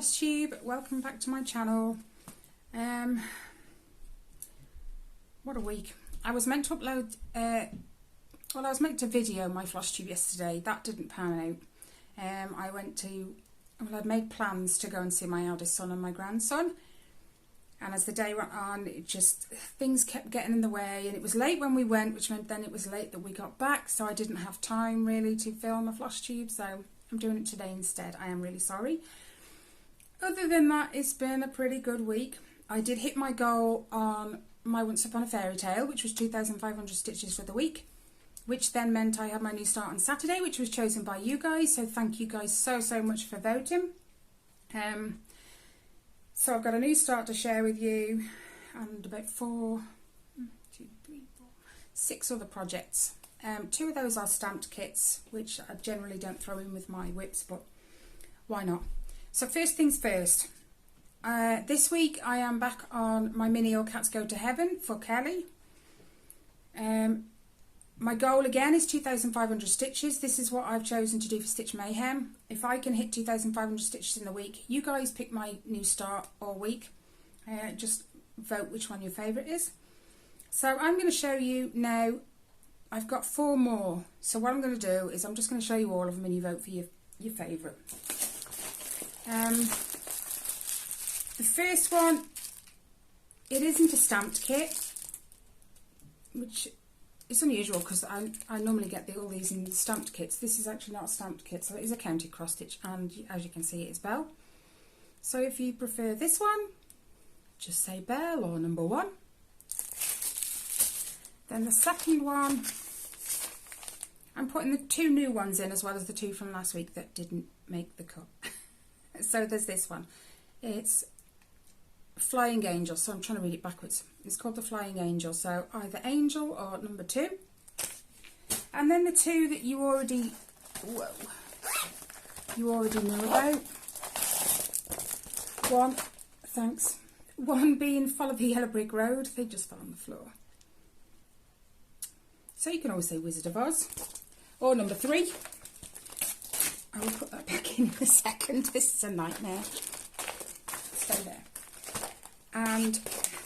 Flosstube, welcome back to my channel. What a week. I was meant to upload, I was meant to video my Flosstube yesterday. That didn't pan out. I'd made plans to go and see my eldest son and my grandson. And as the day went on, things kept getting in the way. And it was late when we went, which meant then it was late that we got back. So I didn't have time really to film a Flosstube. So I'm doing it today instead. I am really sorry. Other than that, it's been a pretty good week. I did hit my goal on my Once Upon a Fairy Tale, which was 2,500 stitches for the week, which then meant I had my new start on Saturday, which was chosen by you guys. So thank you guys so much for voting. So I've got a new start to share with you and about 6 other projects. 2 of those are stamped kits, which I generally don't throw in with my whips, but why not? So first things first, this week I am back on my mini All Cats Go to Heaven for Kelly. My goal again is 2,500 stitches. This is what I've chosen to do for Stitch Mayhem. If I can hit 2,500 stitches in the week, you guys pick my new start all week. Just vote which one your favourite is. So I'm going to show you now. I've got 4 more. So what I'm going to do is I'm just going to show you all of them and you vote for your favourite. The first one, it isn't a stamped kit, which is unusual because I normally get all these in stamped kits. This is actually not a stamped kit, so it is a counted cross stitch, and as you can see, it is Belle. So if you prefer this one, just say Belle or number 1. Then the second one, I'm putting the 2 new ones in as well as the 2 from last week that didn't make the cut. So there's this one. It's Flying Angel, so I'm trying to read it backwards. It's called the Flying Angel, so either Angel or number 2. And then the 2 that you already know about. One being Follow the Yellow Brick Road. They just fell on the floor. So you can always say Wizard of Oz. Or number 3. I will put that back in a second. This is a nightmare. Stay there. And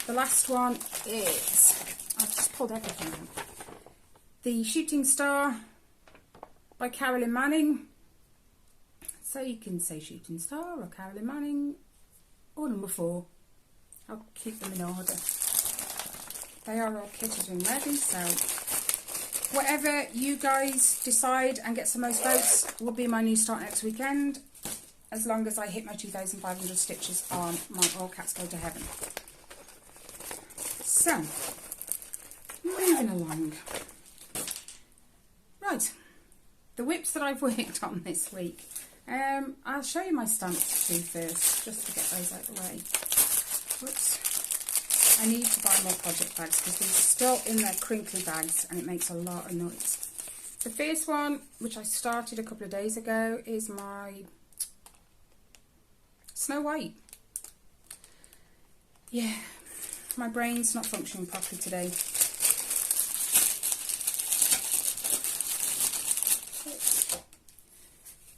the last one is, I've just pulled everything out. The Shooting Star by Carolyn Manning. So you can say Shooting Star or Carolyn Manning or number 4. I'll keep them in order. They are all kitted and ready, so whatever you guys decide and gets the most votes will be my new start next weekend, as long as I hit my 2,500 stitches on my All Cats Go to Heaven. So, moving along. Right, the whips that I've worked on this week. I'll show you my stamps too first, just to get those out of the way. Whoops. I need to buy more project bags because these are still in their crinkly bags and it makes a lot of noise. The first one, which I started a couple of days ago, is my Snow White. Yeah, my brain's not functioning properly today.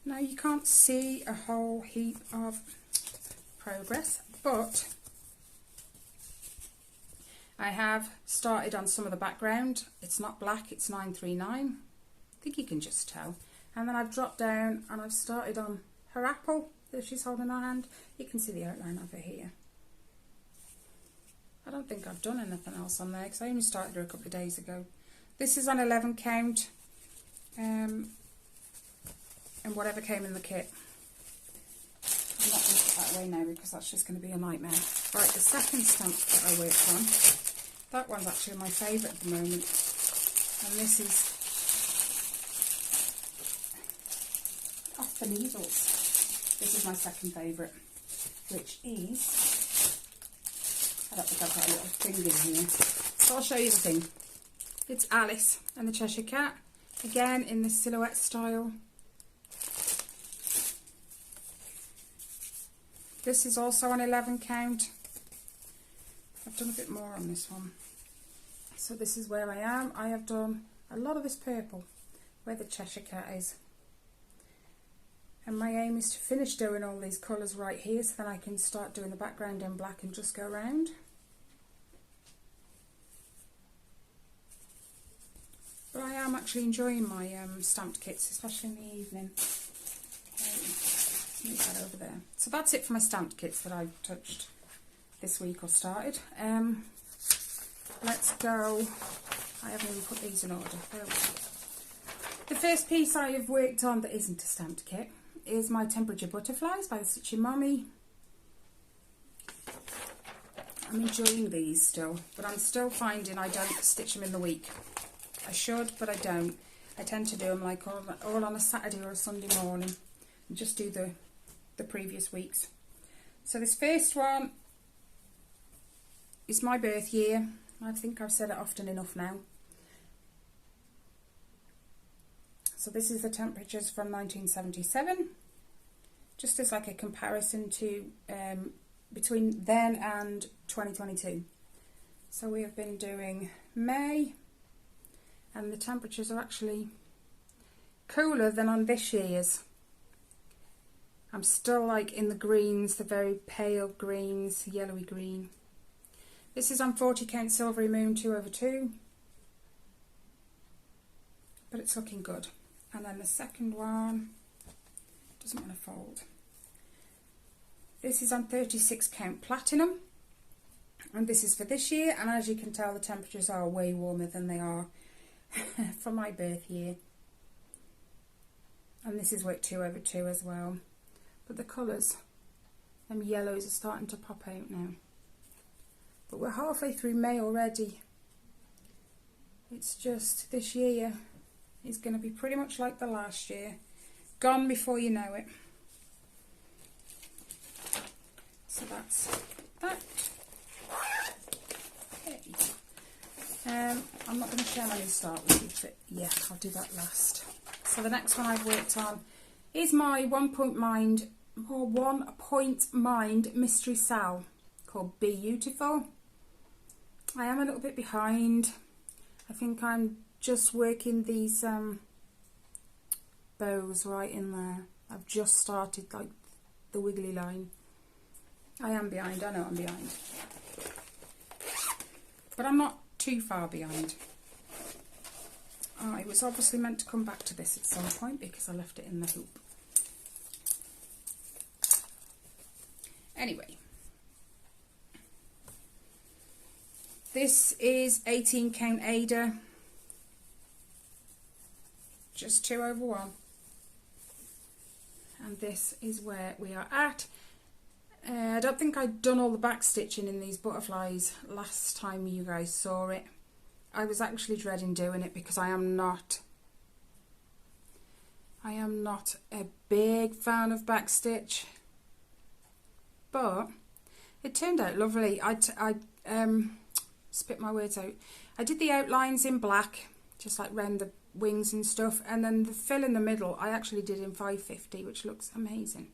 Now you can't see a whole heap of progress, but I have started on some of the background. It's not black, it's 939. I think you can just tell. And then I've dropped down and I've started on her apple that she's holding in her hand. You can see the outline of it here. I don't think I've done anything else on there because I only started her a couple of days ago. This is on 11 count and whatever came in the kit. I'm not going to put that away now because that's just going to be a nightmare. Right, the second stamp that I worked on, that one's actually my favourite at the moment, and this is Off the Needles. This is my second favourite, which is, I don't think I've got a little thing in here, so I'll show you the thing. It's Alice and the Cheshire Cat, again in this silhouette style. This is also on 11 count. I've done a bit more on this one. So this is where I am. I have done a lot of this purple, where the Cheshire Cat is. And my aim is to finish doing all these colours right here, so then I can start doing the background in black and just go around. But I am actually enjoying my stamped kits, especially in the evening. Let's move that over there. So that's it for my stamped kits that I've touched this week or started. Let's go. I haven't even put these in order. There we go. The first piece I have worked on that isn't a stamped kit is my temperature butterflies by the Stitchin Mommy. I'm enjoying these still, but I'm still finding I don't stitch them in the week. I should, but I don't. I tend to do them like all on a Saturday or a Sunday morning and just do the previous weeks. So this first one is my birth year. I think I've said it often enough now. So this is the temperatures from 1977, just as like a comparison to between then and 2022. So we have been doing May, and the temperatures are actually cooler than on this year's. I'm still like in the greens, the very pale greens, yellowy green. This is on 40 count Silvery Moon 2/2, but it's looking good. And then the second one doesn't want to fold. This is on 36 count Platinum, and this is for this year, and as you can tell the temperatures are way warmer than they are for my birth year. And this is work 2/2 as well, but the colours, them yellows are starting to pop out now. But we're halfway through May already. It's just this year is going to be pretty much like the last year, gone before you know it. So that's that. Okay. I'm not going to share any start with you, but yeah, I'll do that last. So the next one I've worked on is my 1 Point Mind Mystery Sal called Beautiful. I am a little bit behind. I think I'm just working these bows right in there. I've just started like the wiggly line. I am behind, I know I'm behind, but I'm not too far behind. I was obviously meant to come back to this at some point because I left it in the hoop. Anyway, this is 18 count Ada, just 2/1, and this is where we are at. I don't think I'd done all the back stitching in these butterflies last time you guys saw it. I was actually dreading doing it because I am not a big fan of back stitch, but it turned out lovely. I spit my words out. I did the outlines in black, just like round the wings and stuff, and then the fill in the middle I actually did in 550, which looks amazing.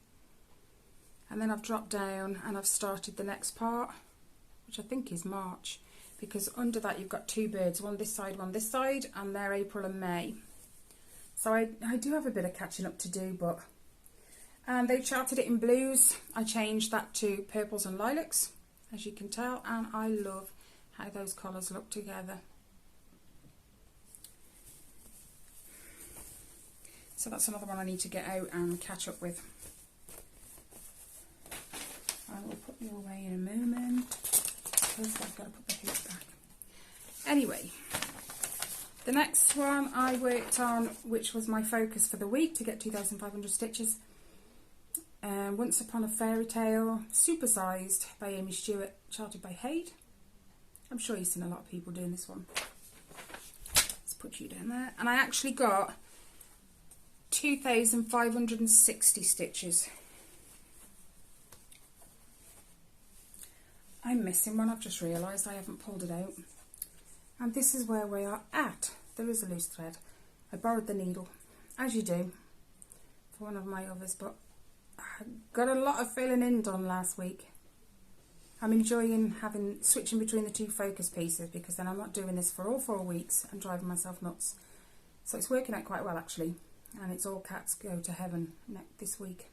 And then I've dropped down and I've started the next part, which I think is March, because under that you've got two birds, one this side, and they're April and May. So I do have a bit of catching up to do, but they charted it in blues. I changed that to purples and lilacs, as you can tell, and I love how those colours look together. So that's another one I need to get out and catch up with. I will put you away in a moment because I've got to put the hoop back. Anyway, the next one I worked on, which was my focus for the week to get 2,500 stitches, Once Upon a Fairytale, supersized by Amy Stewart, charted by HAED. I'm sure you've seen a lot of people doing this one. Let's put you down there. And I actually got 2,560 stitches. I'm missing one, I've just realised I haven't pulled it out. And this is where we are at. There is a loose thread. I borrowed the needle, as you do, for one of my others, but I got a lot of filling in done last week. I'm enjoying switching between the two focus pieces, because then I'm not doing this for all 4 weeks and driving myself nuts. So it's working out quite well actually. and it's All Cats Go to Heaven this week.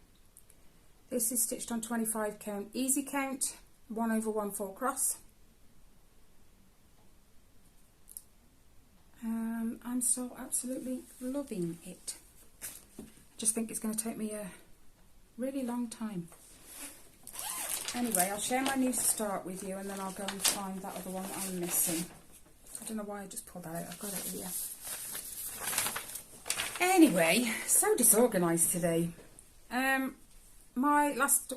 This is stitched on 25 count easy count, 1/1 full cross. I'm still absolutely loving it. I just think it's going to take me a really long time. Anyway, I'll share my new start with you, and then I'll go and find that other one that I'm missing. I don't know why I just pulled that out. I've got it here. Anyway, so disorganised today. My last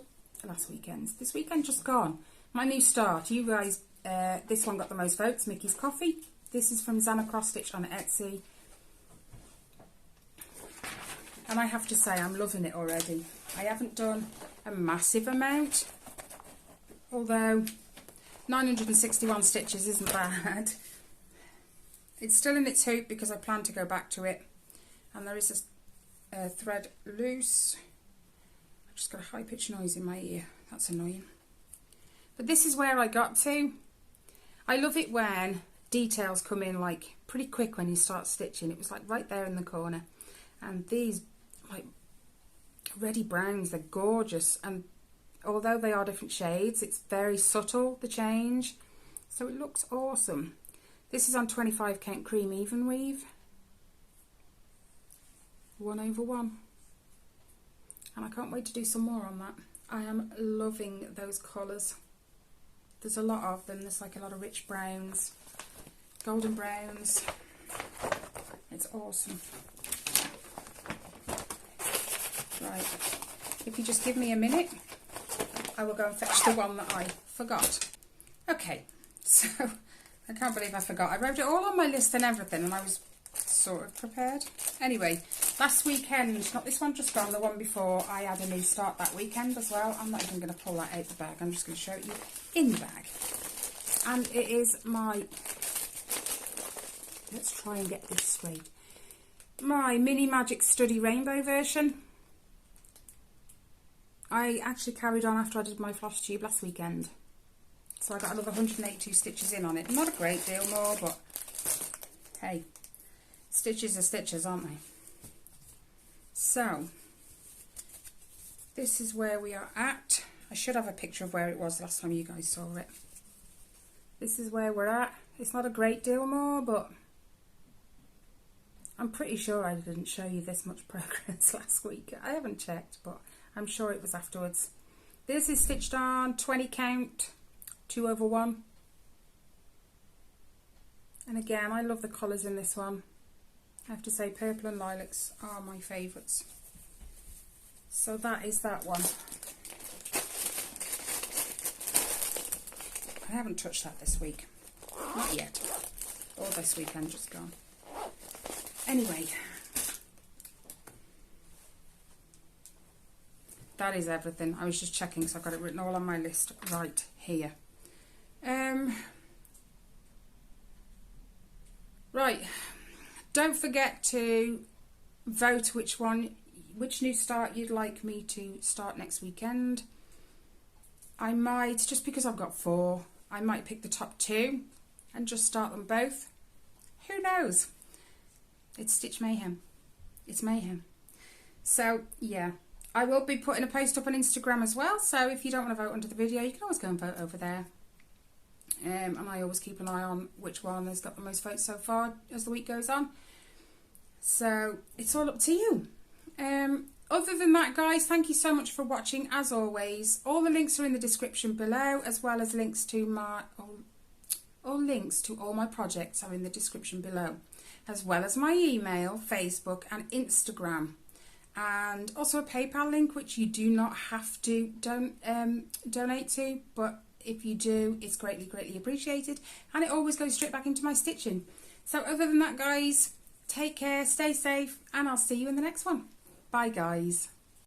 weekend, this weekend just gone. My new start. You guys, this one got the most votes. Mickey's Coffee. This is from Zana Cross Stitch on Etsy. And I have to say, I'm loving it already. I haven't done a massive amount, although 961 stitches isn't bad. It's still in its hoop because I plan to go back to it. And there is a thread loose. I just got a high-pitched noise in my ear. That's annoying. But this is where I got to. I love it when details come in like pretty quick when you start stitching. It was like right there in the corner. And these like reddy browns, they're gorgeous. And although they are different shades, it's very subtle, the change. So it looks awesome. This is on 25 count cream even weave. 1/1. And I can't wait to do some more on that. I am loving those colours. There's a lot of them. There's like a lot of rich browns, golden browns. It's awesome. Right, if you just give me a minute, I will go and fetch the one that I forgot. Okay, so I can't believe I forgot. I wrote it all on my list and everything, and I was sort of prepared. Anyway, last weekend, not this one just gone, the one before, I had a new start that weekend as well. I'm not even going to pull that out the bag. I'm just going to show it you in the bag. And it is my, let's try and get this straight, my Mini Magic Study Rainbow version. I actually carried on after I did my Flosstube last weekend. So I got another 182 stitches in on it. Not a great deal more, but hey, stitches are stitches, aren't they? So, this is where we are at. I should have a picture of where it was last time you guys saw it. This is where we're at. It's not a great deal more, but I'm pretty sure I didn't show you this much progress last week. I haven't checked, but I'm sure it was afterwards. This is stitched on 20 count, 2/1. And again, I love the colours in this one. I have to say purple and lilacs are my favourites. So that is that one. I haven't touched that this week. Not yet. Or this weekend just gone. Anyway. That is everything. I was just checking, so I've got it written all on my list right here. Right. Don't forget to vote which new start you'd like me to start next weekend. I might, just because I've got 4, I might pick the top 2 and just start them both. Who knows? It's Stitch Mayhem. It's mayhem. So, yeah. I will be putting a post up on Instagram as well, so if you don't want to vote under the video, you can always go and vote over there. And I always keep an eye on which one has got the most votes so far as the week goes on. So it's all up to you. Other than that, guys, thank you so much for watching. As always, all the links are in the description below, as well as links to my all links to all my projects are in the description below, as well as my email, Facebook, and Instagram. And also a PayPal link, which you do not have to donate to, but if you do, it's greatly, greatly appreciated. And it always goes straight back into my stitching. So other than that, guys, take care, stay safe, and I'll see you in the next one. Bye, guys.